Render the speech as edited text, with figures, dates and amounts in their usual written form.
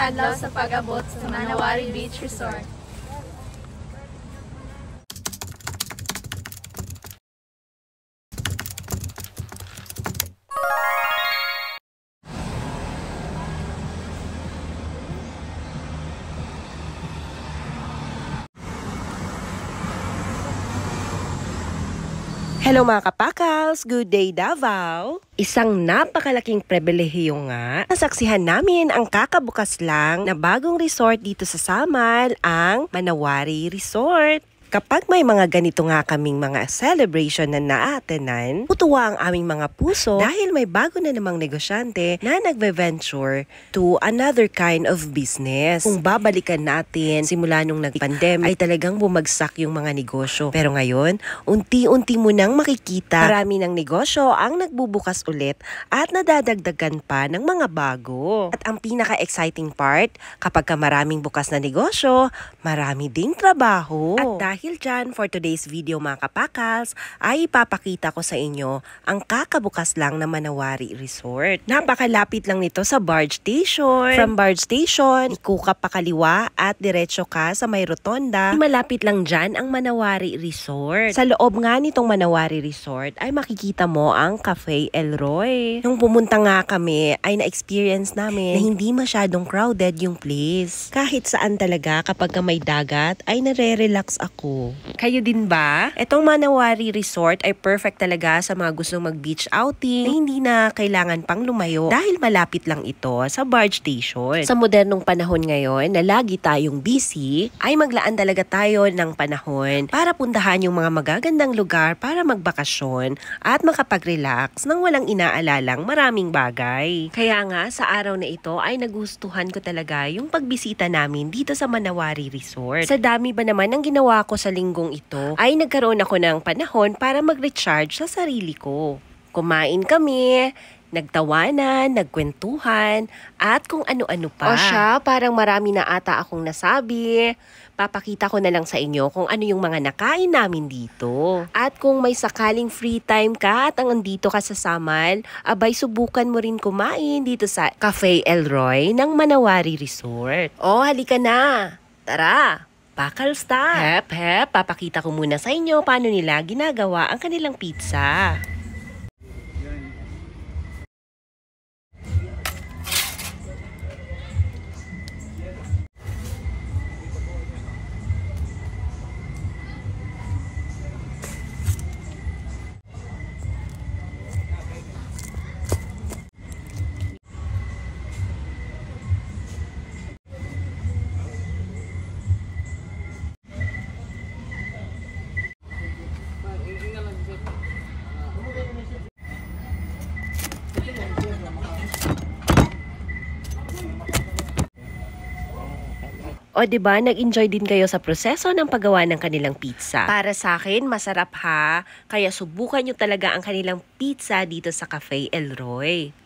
adlaw sa pag-abot sa Manawari Beach Resort. Hello mga kapakals! Good day Davao! Isang napakalaking pribilehiyo nga nasaksihan namin ang kakabukas lang na bagong resort dito sa Samal, ang Manawari Resort. Kapag may mga ganito nga kaming mga celebration na naatenan, tutuwa ang aming mga puso dahil may bago na namang negosyante na nagve-venture to another kind of business. Kung babalikan natin, simula nung nag-pandemic ay talagang bumagsak yung mga negosyo. Pero ngayon, unti-unti mo nang makikita marami ng negosyo ang nagbubukas ulit at nadadagdagan pa ng mga bago. At ang pinaka-exciting part, kapag maraming bukas na negosyo, marami ding trabaho. At dahil dyan, for today's video mga kapakals, ay ipapakita ko sa inyo ang kakabukas lang na Manawari Resort. Napakalapit lang nito sa barge station. From barge station, ikuka pa kaliwa at diretso ka sa may rotonda. Malapit lang dyan ang Manawari Resort. Sa loob nga nitong Manawari Resort ay makikita mo ang Cafe Elroy. Nung pumunta nga kami ay na-experience namin na hindi masyadong crowded yung place. Kahit saan talaga kapag may dagat ay nare-relax ako. Kayo din ba? Etong Manawari Resort ay perfect talaga sa mga gustong mag-beach outing na hindi na kailangan pang lumayo dahil malapit lang ito sa barge station. Sa modernong panahon ngayon na lagi tayong busy, ay maglaan talaga tayo ng panahon para puntahan yung mga magagandang lugar para magbakasyon at makapag-relax nang walang inaalalang maraming bagay. Kaya nga sa araw na ito ay nagustuhan ko talaga yung pagbisita namin dito sa Manawari Resort. Sa dami ba naman ng ginawa ko sa linggong ito, ay nagkaroon ako ng panahon para mag-recharge sa sarili ko. Kumain kami, nagtawanan, nagkwentuhan, at kung ano-ano pa. O siya, parang marami na ata akong nasabi. Papakita ko na lang sa inyo kung ano yung mga nakain namin dito. At kung may sakaling free time ka at andito ka sa Samal, abay subukan mo rin kumain dito sa Cafe Elroy ng Manawari Resort. O, halika na! Tara! Pakal Star! Hep, hep! Papakita ko muna sa inyo paano nila ginagawa ang kanilang pizza. O diba, nag-enjoy din kayo sa proseso ng paggawa ng kanilang pizza. Para sa akin, masarap ha. Kaya subukan nyo talaga ang kanilang pizza dito sa Cafe Elroy.